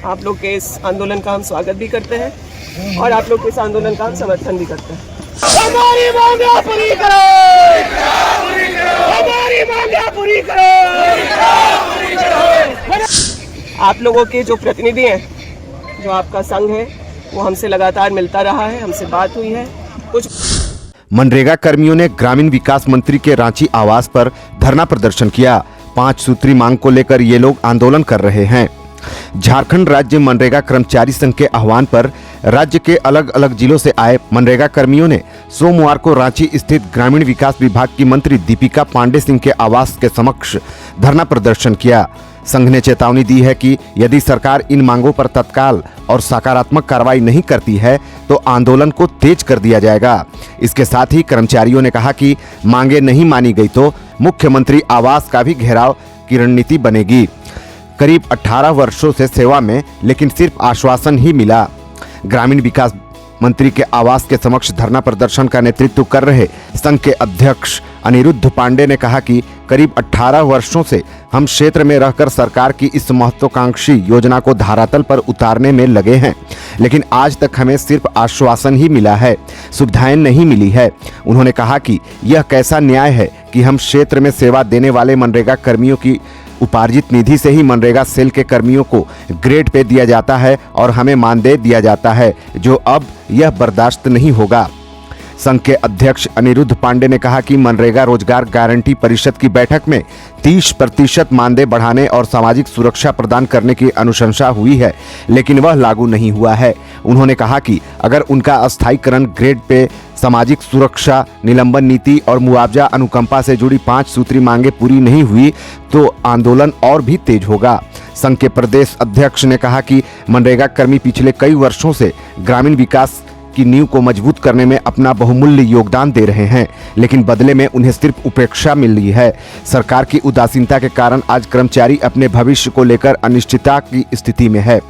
आप लोग के इस आंदोलन का हम स्वागत भी करते हैं और आप लोग के इस आंदोलन का हम समर्थन भी करते हैं। हमारी मांगे पूरी करो, हमारी मांगे पूरी करो। आप लोगों के जो प्रतिनिधि हैं, जो आपका संघ है, वो हमसे लगातार मिलता रहा है, हमसे बात हुई है। कुछ मनरेगा कर्मियों ने ग्रामीण विकास मंत्री के रांची आवास पर धरना प्रदर्शन किया। 5 सूत्री मांग को लेकर ये लोग आंदोलन कर रहे हैं। झारखंड राज्य मनरेगा कर्मचारी संघ के आह्वान पर राज्य के अलग अलग जिलों से आए मनरेगा कर्मियों ने सोमवार को रांची स्थित ग्रामीण विकास विभाग की मंत्री दीपिका पांडे सिंह के आवास के समक्ष धरना प्रदर्शन किया। संघ ने चेतावनी दी है कि यदि सरकार इन मांगों पर तत्काल और सकारात्मक कार्रवाई नहीं करती है तो आंदोलन को तेज कर दिया जाएगा। इसके साथ ही कर्मचारियों ने कहा कि मांगे नहीं मानी गई तो मुख्यमंत्री आवास का भी घेराव की रणनीति बनेगी। करीब 18 वर्षों से सेवा में लेकिन सिर्फ आश्वासन ही मिला। ग्रामीण विकास मंत्री के आवास के समक्ष धरना प्रदर्शन का नेतृत्व कर रहे संघ के अध्यक्ष अनिरुद्ध पांडे ने कहा कि करीब 18 वर्षों से हम क्षेत्र में रहकर सरकार की इस महत्वाकांक्षी योजना को धरातल पर उतारने में लगे हैं, लेकिन आज तक हमें सिर्फ आश्वासन ही मिला है, सुविधाएं नहीं मिली है। उन्होंने कहा कि यह कैसा न्याय है कि हम क्षेत्र में सेवा देने वाले मनरेगा कर्मियों की उपार्जित निधि से ही मनरेगा सेल के कर्मियों को ग्रेड पे दिया जाता है और हमें मानदेय दिया जाता है, जो अब यह बर्दाश्त नहीं होगा। संघ के अध्यक्ष अनिरुद्ध पांडे ने कहा कि मनरेगा रोजगार गारंटी परिषद की बैठक में 30% मानदेय बढ़ाने और सामाजिक सुरक्षा प्रदान करने की अनुशंसा हुई है, लेकिन वह लागू नहीं हुआ है। उन्होंने कहा कि अगर उनका अस्थायीकरण, ग्रेड पे, सामाजिक सुरक्षा, निलंबन नीति और मुआवजा अनुकंपा से जुड़ी 5 सूत्री मांगे पूरी नहीं हुई तो आंदोलन और भी तेज होगा। संघ के प्रदेश अध्यक्ष ने कहा कि मनरेगा कर्मी पिछले कई वर्षों से ग्रामीण विकास की नींव को मजबूत करने में अपना बहुमूल्य योगदान दे रहे हैं, लेकिन बदले में उन्हें सिर्फ उपेक्षा मिल रही है। सरकार की उदासीनता के कारण आज कर्मचारी अपने भविष्य को लेकर अनिश्चितता की स्थिति में है।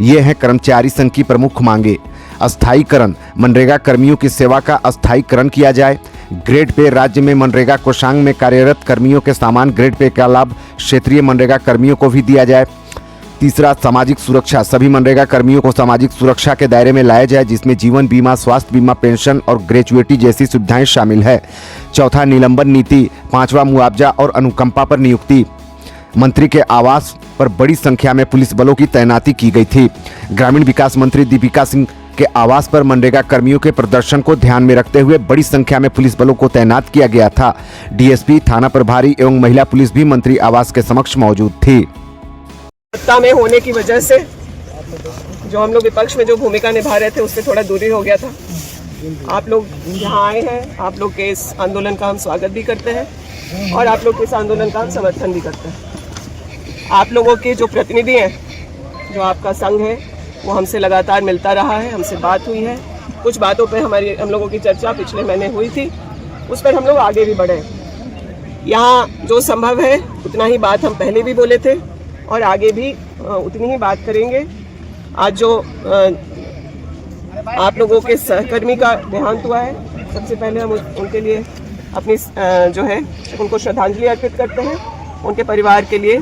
ये है कर्मचारी संघ की प्रमुख मांगे। अस्थायीकरण, मनरेगा कर्मियों की सेवा का अस्थायीकरण किया जाए। ग्रेड पे, राज्य में मनरेगा कोषांग में कार्यरत कर्मियों के समान ग्रेड पे का लाभ क्षेत्रीय मनरेगा कर्मियों को भी दिया जाए। तीसरा, सामाजिक सुरक्षा, सभी मनरेगा कर्मियों को सामाजिक सुरक्षा के दायरे में लाया जाए, जिसमें जीवन बीमा, स्वास्थ्य बीमा, पेंशन और ग्रेजुएटी जैसी सुविधाएं शामिल है। चौथा, निलंबन नीति। पांचवा, मुआवजा और अनुकंपा पर नियुक्ति। मंत्री के आवास पर बड़ी संख्या में पुलिस बलों की तैनाती की गई थी। ग्रामीण विकास मंत्री दीपिका सिंह के आवास पर मनरेगा कर्मियों के प्रदर्शन को ध्यान में रखते हुए बड़ी संख्या में पुलिस बलों को तैनात किया गया था। डीएसपी, थाना प्रभारी एवं महिला पुलिस भी मंत्री आवास के समक्ष मौजूद थी। सत्ता में होने की वजह से जो हम लोग विपक्ष में जो भूमिका निभा रहे थे उससे थोड़ा दूरी हो गया था। आप लोग यहाँ आए हैं, आप लोग के इस आंदोलन का हम स्वागत भी करते हैं और आप लोग के इस आंदोलन का हम समर्थन भी करते हैं। आप लोगों के जो प्रतिनिधि हैं, जो आपका संघ है, वो हमसे लगातार मिलता रहा है, हमसे बात हुई है। कुछ बातों पे हम लोगों की चर्चा पिछले महीने हुई थी, उस पर हम लोग आगे भी बढ़े। यहाँ जो संभव है उतना ही बात हम पहले भी बोले थे और आगे भी उतनी ही बात करेंगे। आज जो आप लोगों के सहकर्मी का देहांत हुआ है, सबसे पहले हम उनके लिए अपनी जो है उनको श्रद्धांजलि अर्पित करते हैं। उनके परिवार के लिए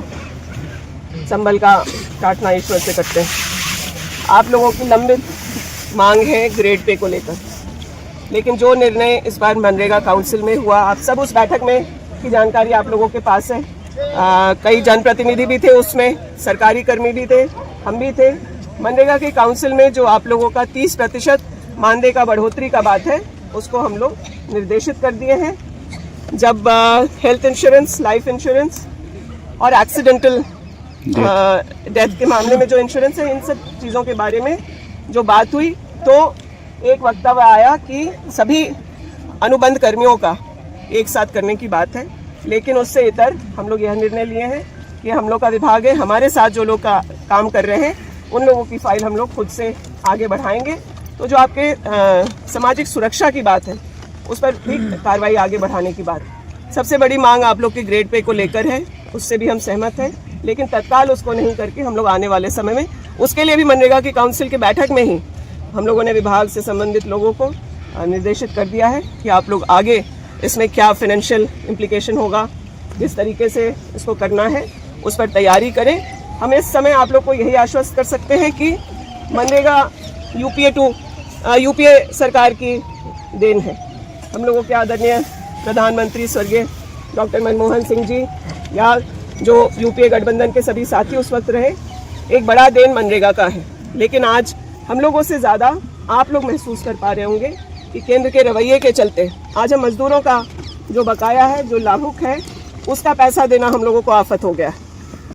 संबल का प्रार्थना ईश्वर से करते हैं। आप लोगों की लंबित मांग है ग्रेड पे को लेकर, लेकिन जो निर्णय इस बार मनरेगा काउंसिल में हुआ, आप सब उस बैठक में की जानकारी आप लोगों के पास है। कई जनप्रतिनिधि भी थे उसमें, सरकारी कर्मी भी थे, हम भी थे। मनरेगा के काउंसिल में जो आप लोगों का 30% मानदेय का बढ़ोतरी का बात है, उसको हम लोग निर्देशित कर दिए हैं। जब हेल्थ इंश्योरेंस, लाइफ इंश्योरेंस और एक्सीडेंटल डेथ के मामले में जो इंश्योरेंस है, इन सब चीज़ों के बारे में जो बात हुई तो एक वक्तव्य आया कि सभी अनुबंध कर्मियों का एक साथ करने की बात है, लेकिन उससे इतर हम लोग यह निर्णय लिए हैं कि हम लोग का विभाग है, हमारे साथ जो लोग का काम कर रहे हैं उन लोगों की फाइल हम लोग खुद से आगे बढ़ाएंगे। तो जो आपके सामाजिक सुरक्षा की बात है उस पर भी कार्रवाई आगे बढ़ाने की बात। सबसे बड़ी मांग आप लोग के ग्रेड पे को लेकर है, उससे भी हम सहमत हैं, लेकिन तत्काल उसको नहीं करके हम लोग आने वाले समय में उसके लिए भी मनरेगा की काउंसिल की बैठक में ही हम लोगों ने विभाग से संबंधित लोगों को निर्देशित कर दिया है कि आप लोग आगे इसमें क्या फाइनेंशियल इम्प्लीकेशन होगा, किस तरीके से इसको करना है, उस पर तैयारी करें हम इस समय आप लोग को यही आश्वस्त कर सकते हैं कि मनरेगा यूपीए सरकार की देन है। हम लोगों के आदरणीय प्रधानमंत्री स्वर्गीय डॉक्टर मनमोहन सिंह जी या जो यूपीए गठबंधन के सभी साथी उस वक्त रहे, एक बड़ा देन मनरेगा का है। लेकिन आज हम लोगों से ज़्यादा आप लोग महसूस कर पा रहे होंगे कि केंद्र के रवैये के चलते आज हम मजदूरों का जो बकाया है, जो लाभुक है, उसका पैसा देना हम लोगों को आफत हो गया है।